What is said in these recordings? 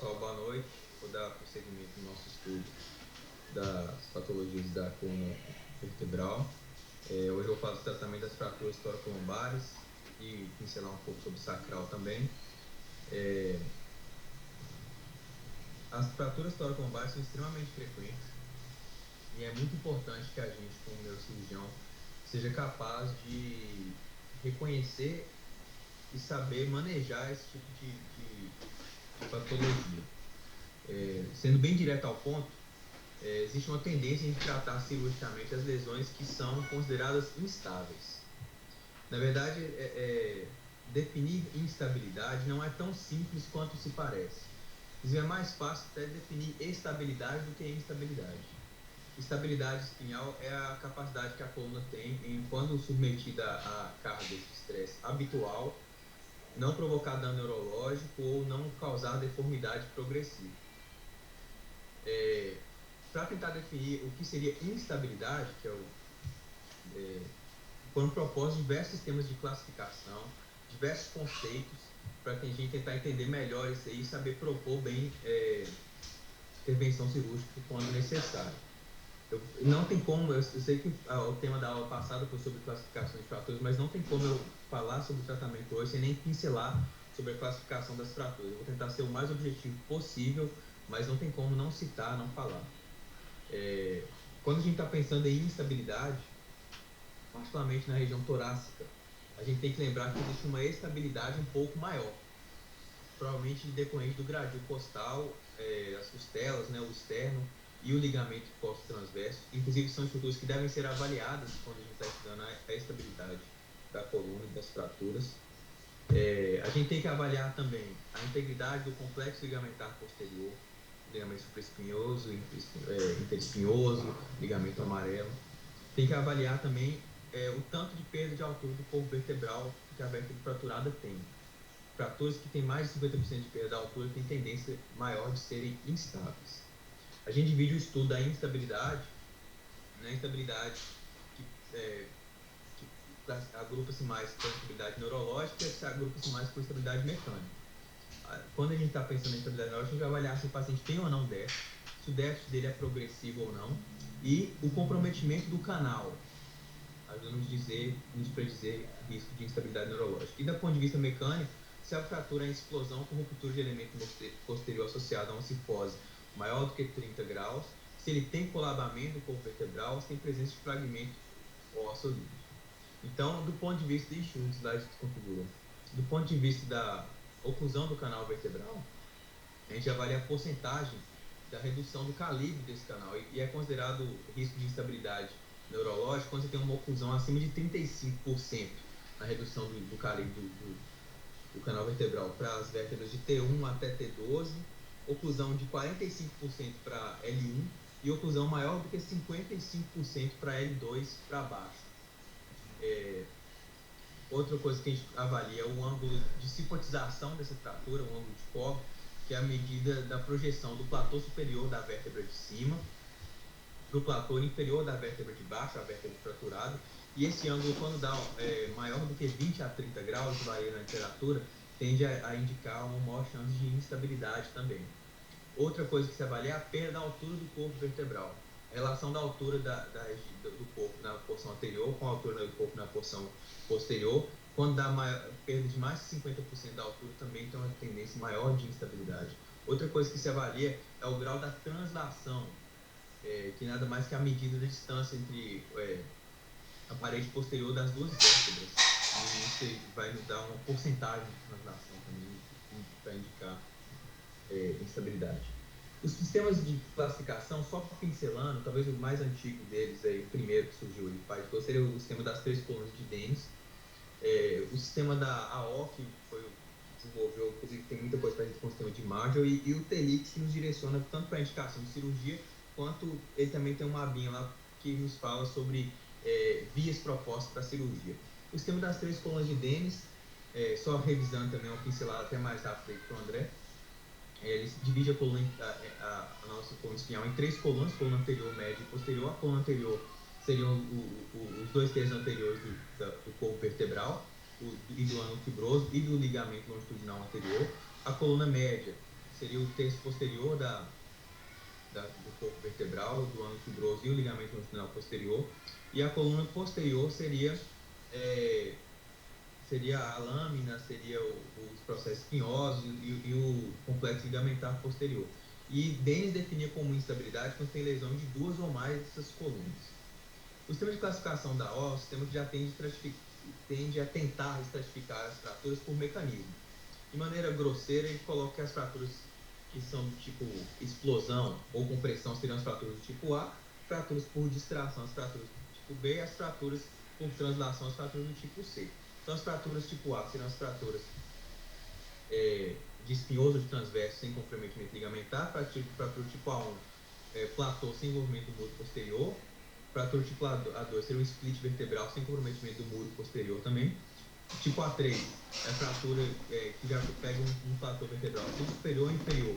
pessoal, boa noite. Vou dar prosseguimento no nosso estudo das patologias da coluna vertebral. Hoje eu vou falar do tratamento das fraturas toracolombares e pincelar um pouco sobre sacral também. As fraturas toracolombares são extremamente frequentes e é muito importante que a gente, como neurocirurgião, seja capaz de reconhecer e saber manejar esse tipo de patologia. Sendo bem direto ao ponto, existe uma tendência em tratar cirurgicamente as lesões que são consideradas instáveis. Na verdade, definir instabilidade não é tão simples quanto se parece. É mais fácil até definir estabilidade do que instabilidade. Estabilidade espinhal é a capacidade que a coluna tem em, quando submetida a cargas de estresse habitual, não provocar dano neurológico ou não causar deformidade progressiva. Para tentar definir o que seria instabilidade, que foram propostos diversos sistemas de classificação, diversos conceitos, para a gente tentar entender melhor isso aí e saber propor bem intervenção cirúrgica quando necessário. Não tem como, eu sei que o tema da aula passada foi sobre classificação de fraturas, mas não tem como eu falar sobre o tratamento hoje sem nem pincelar sobre a classificação das fraturas. Eu vou tentar ser o mais objetivo possível, mas não tem como não citar, não falar. Quando a gente está pensando em instabilidade, particularmente na região torácica, a gente tem que lembrar que existe uma estabilidade um pouco maior, provavelmente decorrente do gradil costal, as costelas, né, o externo e o ligamento costo-transverso. Inclusive, são estruturas que devem ser avaliadas quando a gente está estudando a estabilidade da coluna e das fraturas. A gente tem que avaliar também a integridade do complexo ligamentar posterior, ligamento supraespinhoso, interespinhoso, ligamento amarelo. Tem que avaliar também o tanto de perda de altura do corpo vertebral que a vértebra fraturada tem. Fraturas que têm mais de 50% de perda da altura têm tendência maior de serem instáveis. A gente divide o estudo da instabilidade na instabilidade que agrupa-se mais por instabilidade neurológica e que agrupa-se mais por instabilidade mecânica. Quando a gente está pensando em instabilidade neurológica, a gente vai avaliar se o paciente tem ou não déficit, se o déficit dele é progressivo ou não, e o comprometimento do canal, ajuda nos predizer risco de instabilidade neurológica. E do ponto de vista mecânico, se a fratura é explosão com ruptura de elemento posterior associado a uma cifose maior do que 30 graus, se ele tem colabamento do corpo vertebral, se tem presença de fragmento ósseo livre. Então, do ponto de vista de o slide desconfigurou. Do ponto de vista da oclusão do canal vertebral, a gente avalia a porcentagem da redução do calibre desse canal e é considerado risco de instabilidade neurológica quando você tem uma oclusão acima de 35% na redução do calibre do canal vertebral para as vértebras de T1 até T12, oclusão de 45% para L1 e oclusão maior do que 55% para L2 para baixo. Outra coisa que a gente avalia é o ângulo de cifotização dessa fratura, o ângulo de Cobb, que é a medida da projeção do platô superior da vértebra de cima para o platô inferior da vértebra de baixo, a vértebra fraturada, e esse ângulo, quando dá maior do que 20 a 30 graus, varia na literatura, tende a indicar uma maior chance de instabilidade também. Outra coisa que se avalia é a perda da altura do corpo vertebral. A relação da altura do corpo na porção anterior com a altura do corpo na porção posterior, quando dá perda de mais de 50% da altura, também tem uma tendência maior de instabilidade. Outra coisa que se avalia é o grau da translação, que nada mais que a medida da distância entre a parede posterior das duas vértebras. E isso vai nos dar uma porcentagem de translação também para indicar instabilidade. Os sistemas de classificação, só pincelando, talvez o mais antigo deles, o primeiro que surgiu de Paget, seria o sistema das 3 colunas de Dennis. O sistema da AOC foi o que desenvolveu, inclusive tem muita coisa para a gente com o sistema de Marshall, e o TELIX, que nos direciona tanto para a indicação de cirurgia, quanto ele também tem uma abinha lá que nos fala sobre vias propostas para a cirurgia. O sistema das 3 colunas de Dennis, só revisando também uma pincelada até mais rápido para o André, ele divide a nossa coluna espinhal em 3 colunas, coluna anterior, média e posterior. A coluna anterior seriam os 2 terços anteriores do corpo vertebral, e do ângulo fibroso e do ligamento longitudinal anterior. A coluna média seria o terço posterior do corpo vertebral, do ângulo fibroso e o ligamento longitudinal posterior. E a coluna posterior seria a lâmina, seria os processos espinhosos e o complexo ligamentar posterior. E Dennis definia como instabilidade quando tem lesão de duas ou mais dessas colunas. O sistema de classificação da O é um sistema que já tende a tentar estratificar as fraturas por mecanismo. De maneira grosseira, ele coloca que as fraturas que são do tipo explosão ou compressão seriam as fraturas do tipo A, fraturas por distração, as fraturas do tipo B, e as fraturas por translação, as fraturas do tipo C. Então, as fraturas tipo A seriam as fraturas de espinhoso de transverso sem comprometimento ligamentar, fratura tipo A1, platô sem envolvimento do muro posterior, fratura tipo A2 seria um split vertebral sem comprometimento do muro posterior também. Tipo A3 é a fratura que já pega um platô vertebral superior ou inferior,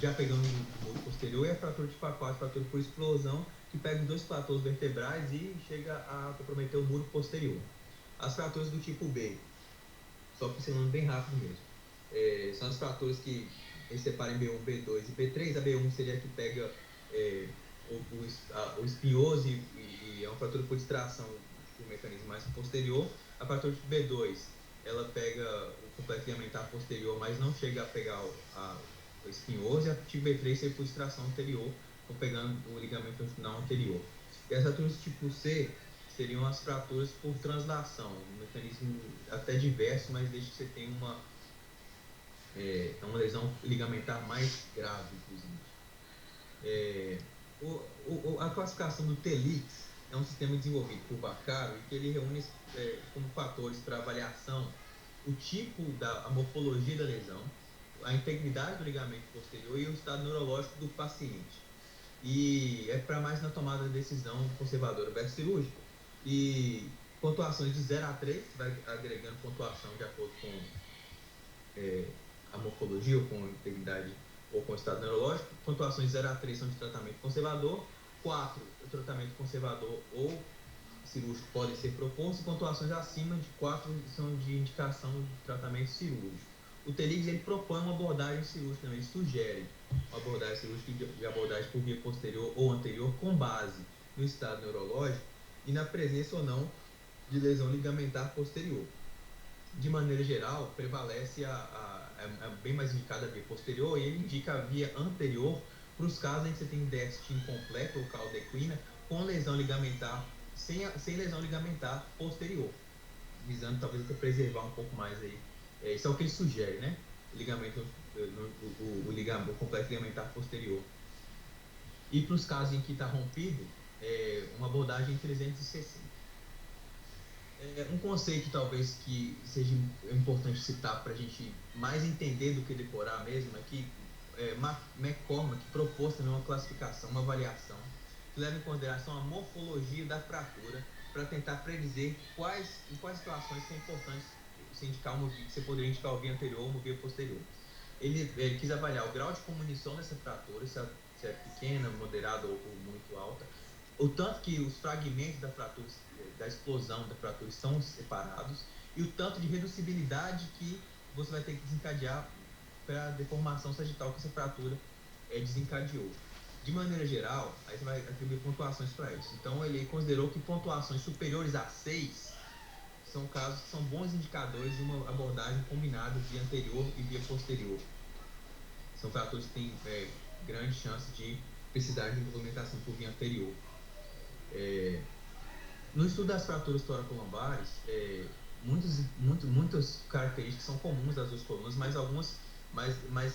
já pegando o muro posterior, e a fratura tipo A4, fratura por explosão, que pega os dois platôs vertebrais e chega a comprometer o muro posterior. As fraturas do tipo B, só funcionando bem rápido mesmo, são as fraturas que separam B1, B2 e B3. A B1 seria a que pega o espinhoso e é uma fratura por distração do mecanismo mais posterior. A fratura tipo B2, ela pega o complexo ligamentar posterior, mas não chega a pegar o espinhoso, e a tipo B3 seria por distração anterior, então pegando o ligamento longitudinal anterior. E as fraturas tipo C seriam as fraturas por translação, um mecanismo até diverso, mas desde que você tenha uma lesão ligamentar mais grave, inclusive. A classificação do TELIX é um sistema desenvolvido por Vaccaro, e que ele reúne como fatores para avaliação o tipo a morfologia da lesão, a integridade do ligamento posterior e o estado neurológico do paciente. E é para mais na tomada de decisão conservadora versus cirúrgica. E pontuações de 0 a 3, vai agregando pontuação de acordo com a morfologia, ou com a integridade, ou com o estado neurológico. Pontuações de 0 a 3 são de tratamento conservador, 4 o tratamento conservador ou cirúrgico podem ser propostos, e pontuações acima de 4 são de indicação de tratamento cirúrgico. O TELIX ele propõe uma abordagem cirúrgica também, ele sugere uma abordagem cirúrgica de abordagem por via posterior ou anterior com base no estado neurológico e na presença ou não de lesão ligamentar posterior. De maneira geral, prevalece bem mais indicada a via posterior, e ele indica a via anterior para os casos em que você tem déficit incompleto ou caldequina com lesão ligamentar, sem lesão ligamentar posterior, visando talvez até preservar um pouco mais aí. Isso é o que ele sugere, né? O complexo ligamentar posterior. E para os casos em que está rompido, uma abordagem em 360. Um conceito talvez que seja importante citar para a gente mais entender do que decorar mesmo é que McCormack propôs também uma classificação, uma avaliação que leva em consideração a morfologia da fratura para tentar predizer em quais situações são importantes se indicar você poderia indicar o via anterior ou o via posterior. Ele quis avaliar o grau de comunição dessa fratura, se é pequena, moderada ou muito alta, o tanto que os fragmentos da explosão da fratura estão separados, e o tanto de reducibilidade que você vai ter que desencadear para a deformação sagital que essa fratura desencadeou. De maneira geral, aí você vai atribuir pontuações para isso. Então, ele considerou que pontuações superiores a 6 são casos que são bons indicadores de uma abordagem combinada via anterior e via posterior. São fraturas que têm grande chance de precisar de movimentação por via anterior. No estudo das fraturas toracolombares, muitas características são comuns das duas colunas, mas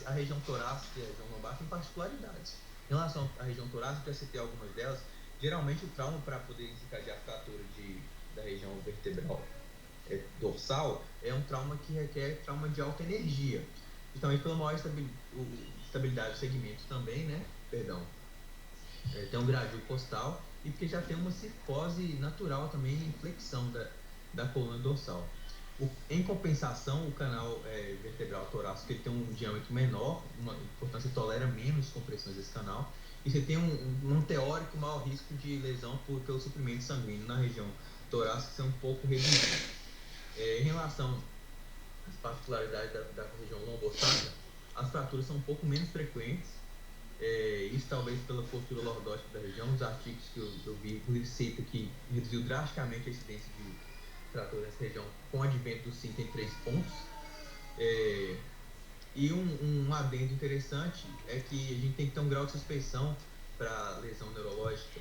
a região torácica e a região lombar têm particularidades. Em relação à região torácica, eu citei algumas delas. Geralmente, o trauma para poder desencadear a fratura da região vertebral dorsal é um trauma que requer trauma de alta energia, justamente pela maior estabilidade do segmento também, né? Tem um gradil costal, e porque já tem uma cifose natural também em flexão da coluna dorsal. Em compensação, o canal vertebral torácico ele tem um diâmetro menor, portanto, você tolera menos compressões desse canal, e você tem um teórico maior risco de lesão pelo suprimento sanguíneo na região torácica ser um pouco reduzido. Em relação às particularidades da região lombossácra, as fraturas são um pouco menos frequentes. Isso talvez pela postura lordótica da região. Os artigos que eu vi, inclusive, cita que reduziu drasticamente a incidência de fraturas nessa região com o advento do cinto em 3 pontos. E um adendo interessante é que a gente tem que ter um grau de suspeição para lesão neurológica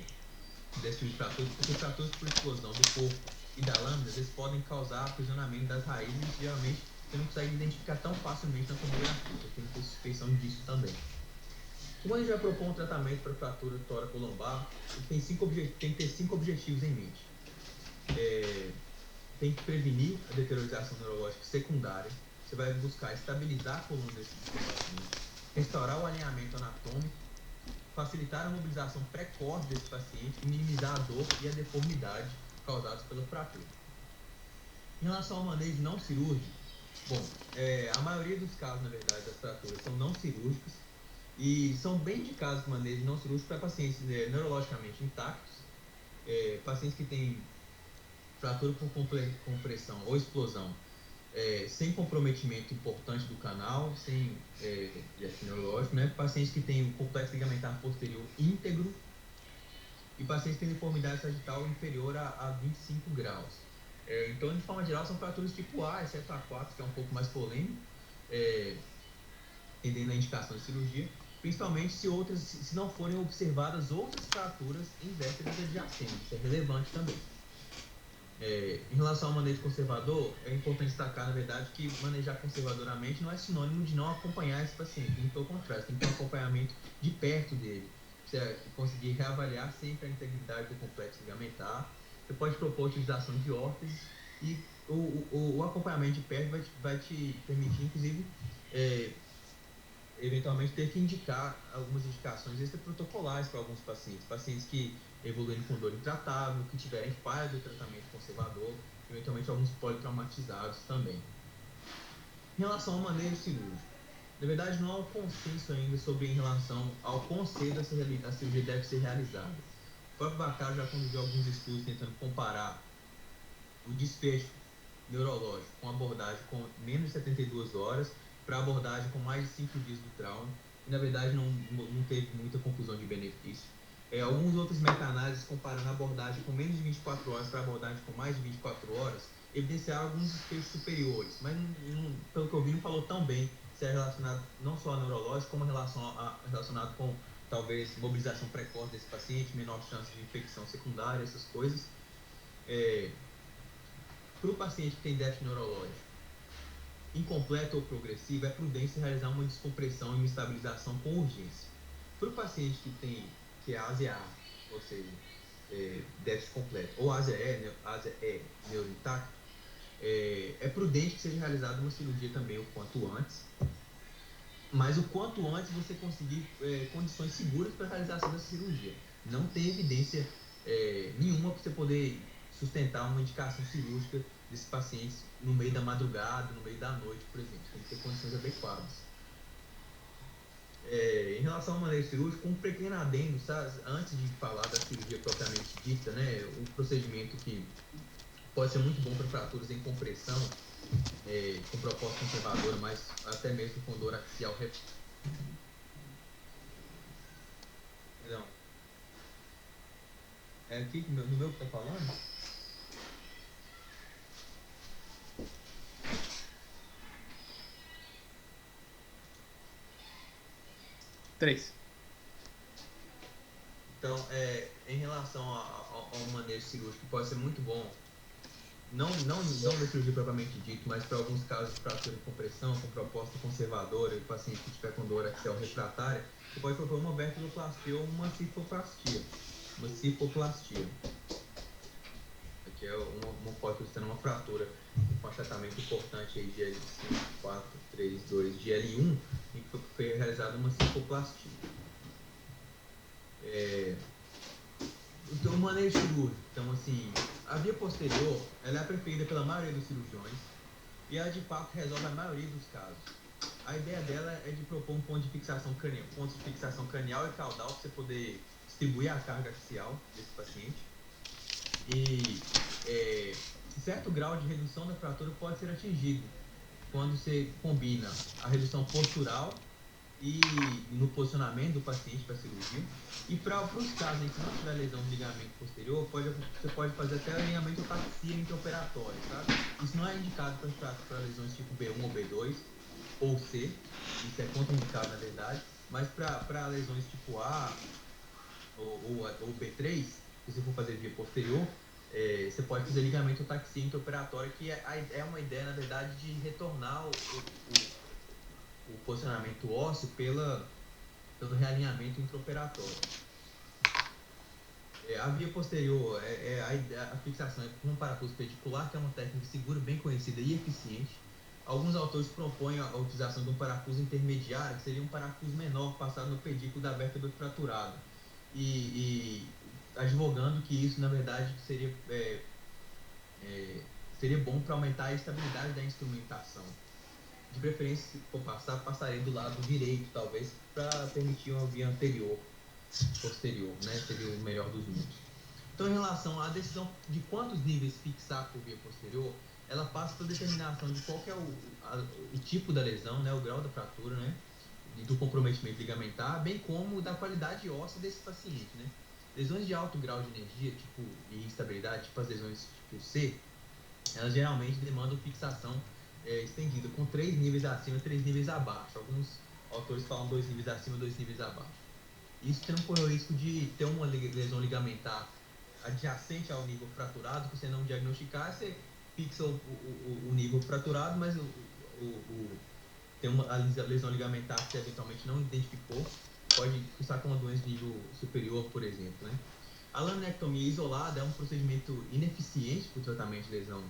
desse tipo de fraturas, porque fraturas por explosão do corpo e da lâmina, eles podem causar aprisionamento das raízes e geralmente você não consegue identificar tão facilmente na tomografia. Você tem que ter suspeição disso também. Quando a gente vai propor um tratamento para fratura tóraco-lombar, tem que ter 5 objetivos em mente. Tem que prevenir a deteriorização neurológica secundária. Você vai buscar estabilizar a coluna desse paciente, restaurar o alinhamento anatômico, facilitar a mobilização precoce desse paciente e minimizar a dor e a deformidade causadas pela fratura. Em relação ao manejo não cirúrgico, a maioria dos casos, na verdade, das fraturas são não cirúrgicos e são bem indicados o manejo não cirúrgico para pacientes neurologicamente intactos, pacientes que têm fratura por compressão ou explosão, sem comprometimento importante do canal, sem neurológico, né? Pacientes que têm o complexo ligamentar posterior íntegro e pacientes que têm deformidade sagital inferior a 25 graus. Então, de forma geral, são fraturas tipo A, exceto A4, que é um pouco mais polêmico, tendendo a indicação de cirurgia, principalmente se não forem observadas outras fraturas em vértebras adjacentes. Isso é relevante também. Em relação ao manejo conservador, é importante destacar, na verdade, que manejar conservadoramente não é sinônimo de não acompanhar esse paciente. Muito pelo contrário, tem que ter um acompanhamento de perto dele. Você conseguir reavaliar sempre a integridade do complexo ligamentar. Você pode propor a utilização de órteses e o acompanhamento de perto vai te permitir, inclusive, eventualmente ter que indicar algumas indicações extraprotocolares para alguns pacientes. Pacientes que evoluindo com dor intratável, que tiverem falha do tratamento conservador, eventualmente alguns politraumatizados também. Em relação ao manejo cirúrgico, na verdade não há um consenso ainda em relação ao quão cedo a cirurgia deve ser realizada. O próprio Vaccaro já conduziu alguns estudos tentando comparar o desfecho neurológico com abordagem com menos de 72 horas para abordagem com mais de 5 dias do trauma, e na verdade não teve muita confusão de benefício. Alguns outros meta-análises comparando a abordagem com menos de 24 horas para abordagem com mais de 24 horas, evidenciaram alguns desfechos superiores, mas pelo que eu vi não falou tão bem se é relacionado não só a neurológico, como relacionado com talvez mobilização precoce desse paciente, menor chance de infecção secundária, essas coisas. Para o paciente que tem déficit neurológico incompleto ou progressivo, é prudente realizar uma descompressão e uma estabilização com urgência. Para o paciente que é ASEA, ou seja, déficit completo, ou ASE neurointacto, é prudente que seja realizada uma cirurgia também o quanto antes, mas o quanto antes você conseguir condições seguras para a realização dessa cirurgia. Não tem evidência nenhuma para você poder sustentar uma indicação cirúrgica desses pacientes no meio da madrugada, no meio da noite, por exemplo. Tem que ter condições adequadas. Em relação ao manejo cirúrgico, um pequeno adendo, sabe? Antes de falar da cirurgia propriamente dita, né, um procedimento que pode ser muito bom para fraturas em compressão, com proposta conservadora, mas até mesmo com dor axial. Perdão. É aqui no meu que está falando? Então, em relação ao manejo cirúrgico, pode ser muito bom, não da cirurgia propriamente dito, mas para alguns casos de fratura de compressão, com proposta conservadora, o paciente que estiver com dor axial refratária, você pode propor uma vertebroplastia ou uma cifoplastia. Aqui é uma foto mostrando uma fratura com achatamento importante aí de L5, 4, 3, 2, de L1, em que foi realizada uma cifoplastia. Então, o manejo cirúrgico. Então, assim, a via posterior, ela é preferida pela maioria dos cirurgiões e ela, de fato, resolve a maioria dos casos. A ideia dela é de propor um ponto de fixação cranial e caudal para você poder distribuir a carga axial desse paciente. E certo grau de redução da fratura pode ser atingido quando você combina a redução postural e no posicionamento do paciente para a cirurgia. E para os casos em que não tiver lesão do ligamento posterior, você pode fazer até alinhamento taxia intraoperatório, sabe? Isso não é indicado para lesões tipo B1 ou B2 ou C, isso é contraindicado na verdade, mas para lesões tipo A ou B3, se você for fazer via posterior, você pode fazer ligamento taxia intraoperatório, que é uma ideia, na verdade, de retornar o posicionamento ósseo pelo realinhamento intraoperatório. A via posterior, a fixação é com um parafuso pedicular, que é uma técnica segura, bem conhecida e eficiente. Alguns autores propõem a utilização de um parafuso intermediário, que seria um parafuso menor passado no pedículo da vértebra fraturada. E advogando que isso, na verdade, seria bom para aumentar a estabilidade da instrumentação. De preferência, se for passar, passaria do lado direito, talvez, para permitir uma via posterior, né? Seria o melhor dos mundos. Então, em relação à decisão de quantos níveis fixar por via posterior, ela passa pela determinação de qual que é o tipo da lesão, né? O grau da fratura, né? E do comprometimento ligamentar, bem como da qualidade óssea desse paciente, né? Lesões de alto grau de energia, e instabilidade, tipo as lesões tipo C, elas geralmente demandam fixação estendida, com 3 níveis acima e 3 níveis abaixo. Alguns autores falam 2 níveis acima e 2 níveis abaixo. Isso você não corre o risco de ter uma lesão ligamentar adjacente ao nível fraturado, que você não diagnosticar, você fixa o nível fraturado, mas tem uma lesão ligamentar que você eventualmente não identificou, pode cursar com uma doença de nível superior, por exemplo, né? A laminectomia isolada é um procedimento ineficiente para o tratamento de lesão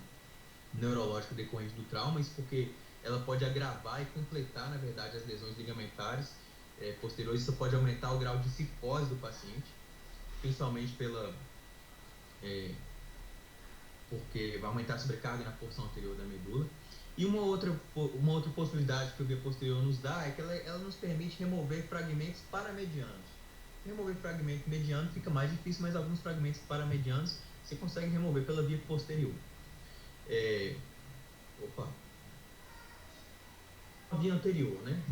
neurológica decorrente do trauma, isso porque ela pode agravar e completar, na verdade, as lesões ligamentares posteriores. Isso pode aumentar o grau de cifose do paciente, principalmente porque vai aumentar a sobrecarga na porção anterior da medula. E uma outra possibilidade que o via posterior nos dá é que ela nos permite remover fragmentos paramedianos. Remover fragmento mediano fica mais difícil, mas alguns fragmentos paramedianos você consegue remover pela via posterior. A via anterior, né?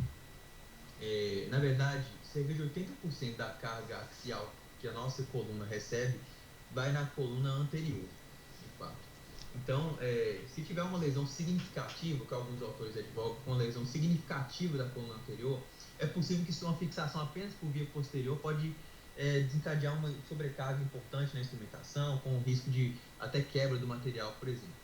Na verdade, cerca de 80% da carga axial que a nossa coluna recebe vai na coluna anterior, de fato. Então, se tiver uma lesão significativa, que alguns autores advogam, uma lesão significativa da coluna anterior, é possível que uma fixação apenas por via posterior pode desencadear uma sobrecarga importante na instrumentação, com o risco de até quebra do material, por exemplo.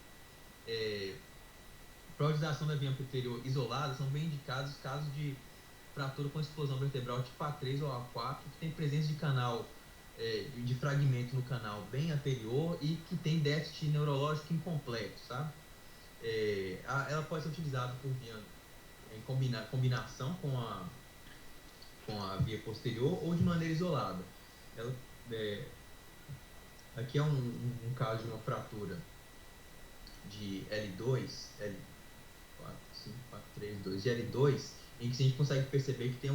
Para a utilização da via posterior isolada, são bem indicados os casos de fratura com explosão vertebral tipo A3 ou A4, que tem presença de canal, de fragmento no canal bem anterior e que tem déficit neurológico incompleto, sabe? Ela pode ser utilizada por via em combinação com a via posterior ou de maneira isolada. Aqui é um caso de uma fratura de L2, L4, 5, 4, 3, 2, de L2, em que a gente consegue perceber que tem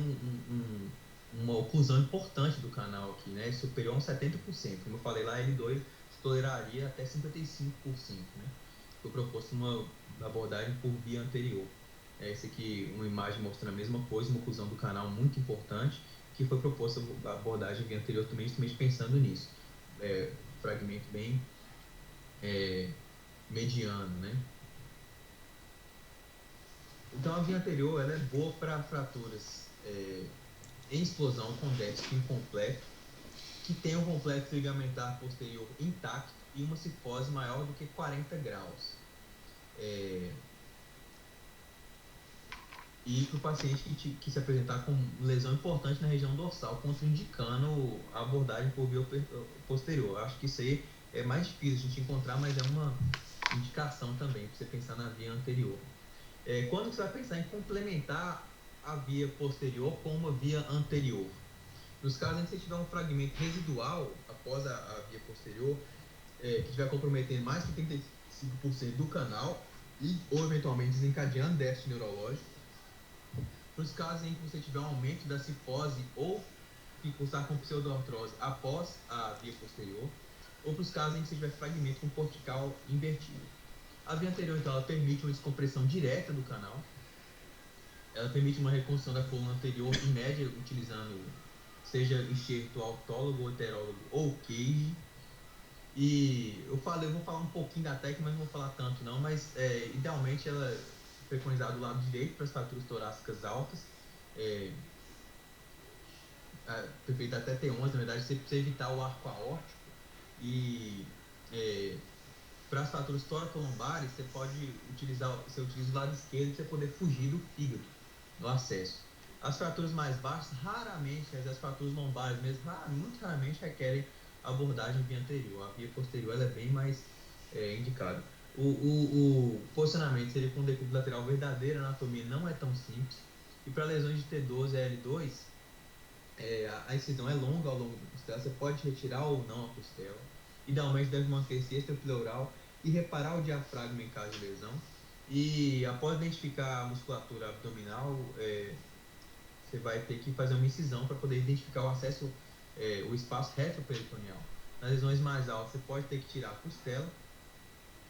uma oclusão importante do canal aqui, né, superior a uns 70%. Como eu falei lá, L2 toleraria até 55%, né? Foi proposto uma abordagem por via anterior. Essa aqui, uma imagem mostrando a mesma coisa, uma oclusão do canal muito importante, que foi proposta a abordagem via anterior também, justamente pensando nisso. Fragmento bem mediano, né? Então a via anterior ela é boa para fraturas em explosão com déficit incompleto, que tem um complexo ligamentar posterior intacto e uma cifose maior do que 40 graus. E para o paciente que se apresentar com lesão importante na região dorsal, contraindicando a abordagem por via posterior. Eu acho que isso aí é mais difícil a gente encontrar, mas é uma indicação também para você pensar na via anterior. Quando você vai pensar em complementar a via posterior com uma via anterior? Nos casos em que você tiver um fragmento residual após a via posterior, que estiver comprometendo mais de 35% do canal ou eventualmente desencadeando déficit neurológico. Nos casos em que você tiver um aumento da cifose ou que cursar com pseudoartrose após a via posterior, ou para os casos em que você tiver fragmento com cortical invertido. A via anterior, então, ela permite uma descompressão direta do canal, Ela permite uma reconstrução da coluna anterior em média utilizando seja enxerto autólogo, heterólogo ou cage. E eu vou falar um pouquinho da técnica, mas não vou falar tanto não, mas idealmente ela é preconizada do lado direito para as fraturas torácicas altas, perfeito até T11, na verdade, você precisa evitar o arco aórtico e para as fraturas toracolombares, você utiliza o lado esquerdo para você poder fugir do fígado no acesso. As fraturas mais baixas, raramente, as fraturas lombares mesmo, muito raramente requerem abordagem via anterior. A via posterior ela é bem mais indicada. O posicionamento seria com decúbito lateral verdadeiro, a anatomia não é tão simples. E para lesões de T12 e L2, a incisão é longa ao longo da costela, você pode retirar ou não a costela. Idealmente deve manter-se extrapleural e reparar o diafragma em caso de lesão. E após identificar a musculatura abdominal, você vai ter que fazer uma incisão para poder identificar o acesso, o espaço retroperitoneal. Nas lesões mais altas, você pode ter que tirar a costela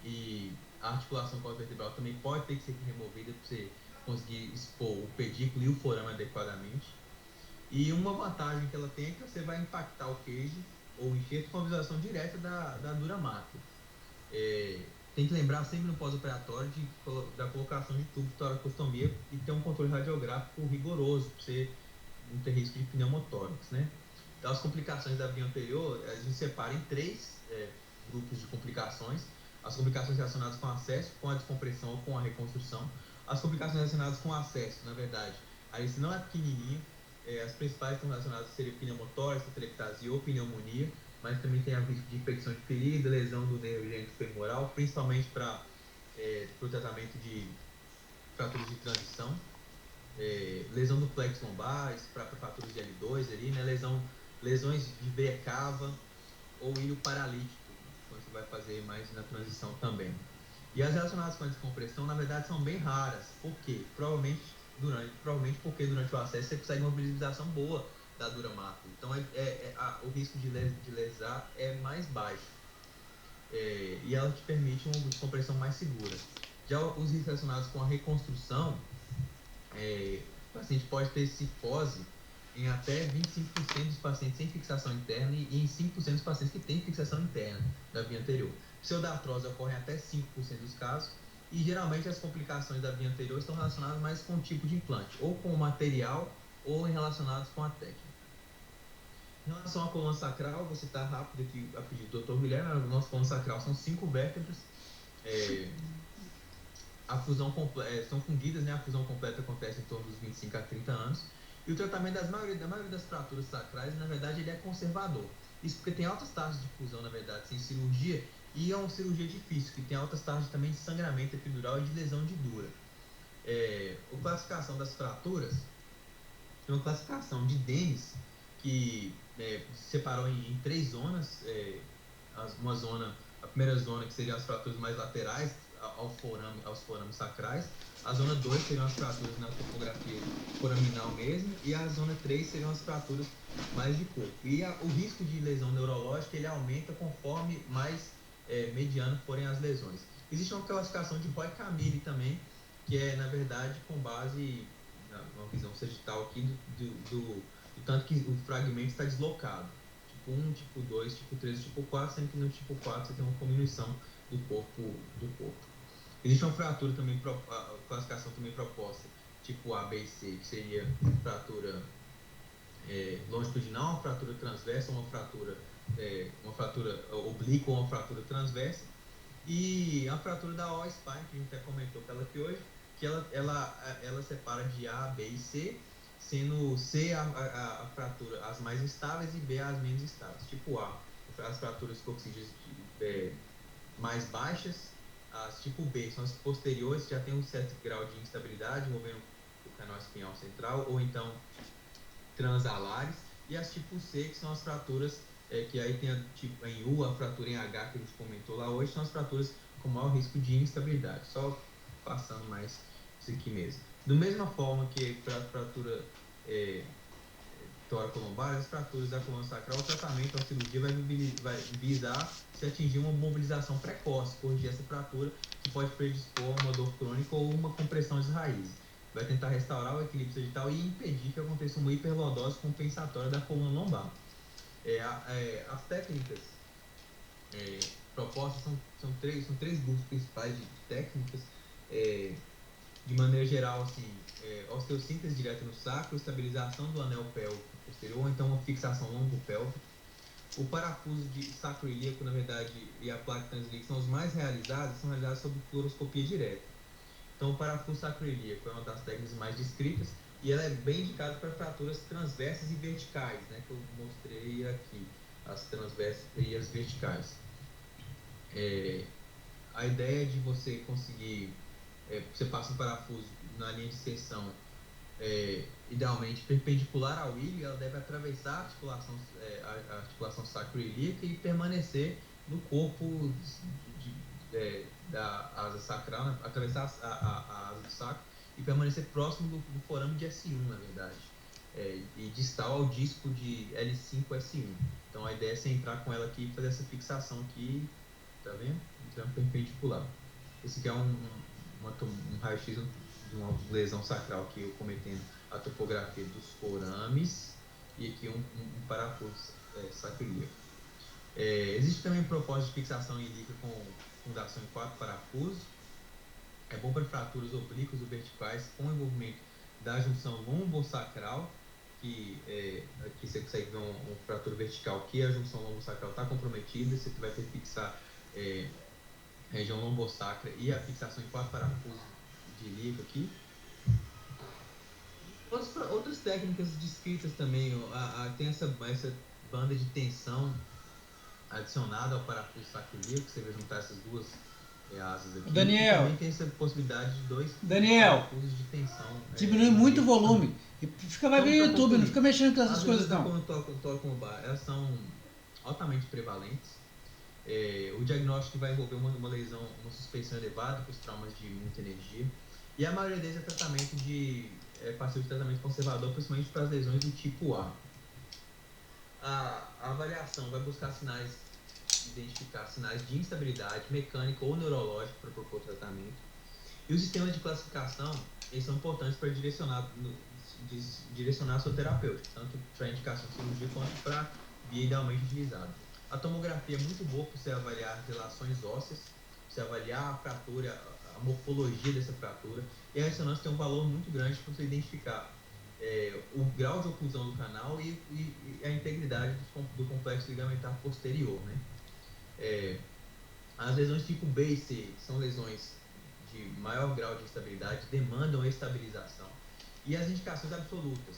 e a articulação cosvertebral também pode ter que ser removida para você conseguir expor o pedículo e o forame adequadamente. E uma vantagem que ela tem é que você vai impactar o queijo ou o enxerto com a visualização direta da dura mácula. Tem que lembrar sempre no pós-operatório da colocação de tubo de toracostomia e ter um controle radiográfico rigoroso para você não ter risco de pneumotórax, né? Então, as complicações da via anterior, a gente separa em 3 grupos de complicações. As complicações relacionadas com acesso, com a descompressão ou com a reconstrução. As complicações relacionadas com acesso, na verdade, a isso não é pequenininho. As principais estão relacionadas seriam pneumotórax, atelectasia ou pneumonia, mas também tem a risco de infecção de ferida, lesão do nervo gênito femoral, principalmente para o tratamento de fraturas de transição, lesão do plexo lombar, para fraturas de L2 ali, né? Lesões de veia cava ou ilho paralítico, quando você vai fazer mais na transição também. E as relacionadas com a descompressão, na verdade, são bem raras. Por quê? Provavelmente porque durante o acesso você consegue uma mobilização boa da dura mácula. Então, o risco de lesar é mais baixo. E ela te permite uma descompressão mais segura. Já os riscos relacionados com a reconstrução, o paciente pode ter cifose em até 25% dos pacientes sem fixação interna e em 5% dos pacientes que têm fixação interna da via anterior. Pseudartrose ocorre em até 5% dos casos e geralmente as complicações da via anterior estão relacionadas mais com o tipo de implante, ou com o material ou relacionadas com a técnica. Em relação à coluna sacral, vou citar rápido aqui a pedido do Dr. Guilherme, a nossa coluna sacral são 5 vértebras, a fusão são fundidas, né? A fusão completa acontece em torno dos 25 a 30 anos. E o tratamento da maioria das fraturas sacrais, na verdade, ele é conservador. Isso porque tem altas taxas de fusão, na verdade, sem cirurgia, e é uma cirurgia difícil, que tem altas taxas também de sangramento epidural e de lesão de dura. A classificação das fraturas é uma classificação de Dennis, que separou em 3 zonas. A primeira zona, que seriam as fraturas mais laterais, aos forames sacrais. A zona 2 seriam as fraturas na topografia foraminal mesmo, e a zona 3 seriam as fraturas mais de corpo. E o risco de lesão neurológica ele aumenta conforme mais mediano forem as lesões. Existe uma classificação de Roy-Camille também, que é, na verdade, com base numa visão sagital aqui do tanto que o fragmento está deslocado. Tipo 1, tipo 2, tipo 3, tipo 4, sendo que no tipo 4 você tem uma diminuição do corpo. Existe uma fratura também, classificação também proposta, tipo A, B e C, que seria fratura longitudinal, uma fratura transversa, uma fratura oblíqua ou uma fratura transversa. E a fratura da O-spine, que a gente até comentou com ela aqui hoje, que ela separa de A, B e C, sendo C a fratura as mais instáveis e B as menos estáveis. Tipo A, as fraturas coxígeas mais baixas. As tipo B são as posteriores, que já tem um certo grau de instabilidade, envolvendo o canal espinhal central, ou então transalares. E as tipo C, que são as fraturas que aí tem em U, a fratura em H, que a gente comentou lá hoje, são as fraturas com maior risco de instabilidade. Só passando mais isso aqui mesmo. Da mesma forma que para a fratura toracolombar, as fraturas da coluna sacral, o tratamento, a cirurgia vai visar se atingir uma mobilização precoce, corrigir essa fratura que pode predispor a uma dor crônica ou uma compressão de raízes. vai tentar restaurar o equilíbrio sagital e impedir que aconteça uma hiperlordose compensatória da coluna lombar. As técnicas propostas são três grupos principais de técnicas. De maneira geral, assim, osteossíntese direta no sacro, estabilização do anel pélvico posterior, ou então uma fixação lombo-pélvica. O parafuso de sacroiliaco, na verdade, e a placa transilíaca são os mais realizados, são realizados sob fluoroscopia direta. Então, o parafuso sacroiliaco é uma das técnicas mais descritas e ela é bem indicada para fraturas transversas e verticais, né, que eu mostrei aqui, as transversas e as verticais. A ideia de você conseguir, você passa um parafuso na linha de inserção, idealmente perpendicular ao ilho, ela deve atravessar a articulação sacroiliaca e permanecer no corpo da asa sacral, né? Atravessar a asa do sacro e permanecer próximo do forame de S1, na verdade, e distal ao disco de L5-S1. Então a ideia é você entrar com ela aqui e fazer essa fixação aqui, tá vendo? Entrando perpendicular. Esse aqui é um raio-x de uma lesão sacral que eu cometendo a topografia dos forames e aqui um parafuso sacroiliaco. Existe também proposta de fixação ilíaca com fundação em 4 parafusos. É bom para fraturas oblíquas ou verticais com envolvimento da junção lombosacral, que aqui você consegue ver uma fratura vertical que a junção lombosacral está comprometida, você vai ter que fixar região lombosacra e a fixação em 4 parafusos de ilíaco aqui. Outras técnicas descritas também, tem essa banda de tensão adicionada ao parafuso sacroiliaco, você vai juntar essas duas asas aqui. Daniel, e também tem essa possibilidade de 2 parafusos de tensão. Diminui muito o volume. E vai ver o YouTube, não fica mexendo com essas coisas não. Quando toco no bar, elas são altamente prevalentes. O diagnóstico vai envolver uma lesão, uma suspensão elevada para os traumas de muita energia. E a maioria deles é tratamento passivo de tratamento conservador, principalmente para as lesões do tipo A. A avaliação vai buscar identificar sinais de instabilidade mecânica ou neurológica para propor tratamento. E os sistemas de classificação, eles são importantes para direcionar a sua terapêutica, tanto para indicação de cirurgia quanto para via idealmente utilizada. A tomografia é muito boa para você avaliar as relações ósseas, você avaliar a fratura, a morfologia dessa fratura, e a ressonância tem um valor muito grande para você identificar o grau de oclusão do canal e a integridade do complexo ligamentar posterior, né? As lesões tipo B e C são lesões de maior grau de instabilidade, demandam estabilização. E as indicações absolutas,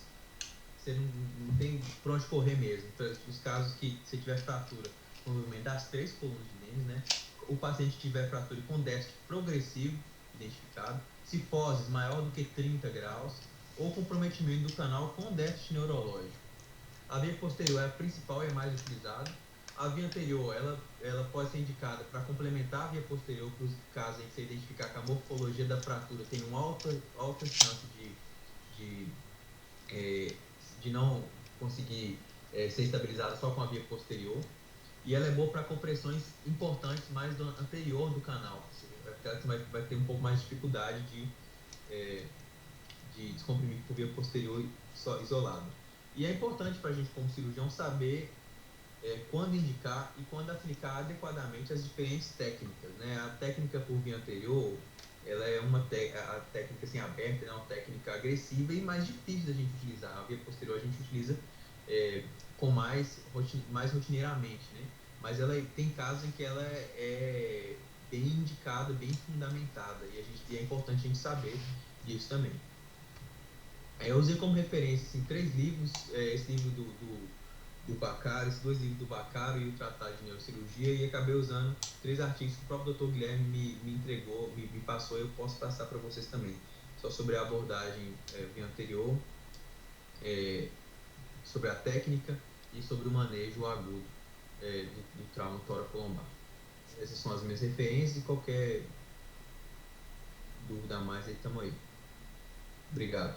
você não tem por onde correr mesmo. Os casos que você tiver fratura com o movimento das 3 colunas de Dennis, né? O paciente tiver fratura com déficit progressivo identificado, cifoses maior do que 30 graus, ou comprometimento do canal com déficit neurológico. A via posterior é a principal e a mais utilizada. A via anterior, ela pode ser indicada para complementar a via posterior para os casos em que você identificar que a morfologia da fratura tem uma alta chance de não conseguir ser estabilizada só com a via posterior. E ela é boa para compressões importantes mais do anterior do canal. Você vai ter um pouco mais de dificuldade de descomprimir por via posterior isolada. E é importante para a gente, como cirurgião, saber quando indicar e quando aplicar adequadamente as diferentes técnicas, né? A técnica por via anterior, ela é a técnica assim, aberta, é uma técnica agressiva e mais difícil da gente utilizar. A via posterior a gente utiliza com mais rotineiramente, né? Mas ela tem casos em que ela é bem indicada, bem fundamentada, e é importante a gente saber disso também. Eu usei como referência assim, 3 livros, esse livro do Baccaro, esses 2 livros do Baccaro e o Tratado de Neurocirurgia, e acabei usando 3 artigos que o próprio Dr. Guilherme me entregou, me passou, e eu posso passar para vocês também, só sobre a abordagem via anterior, sobre a técnica e sobre o manejo agudo do trauma tóraco-lombar. Essas são as minhas referências, e qualquer dúvida a mais, aí estamos aí. Obrigado.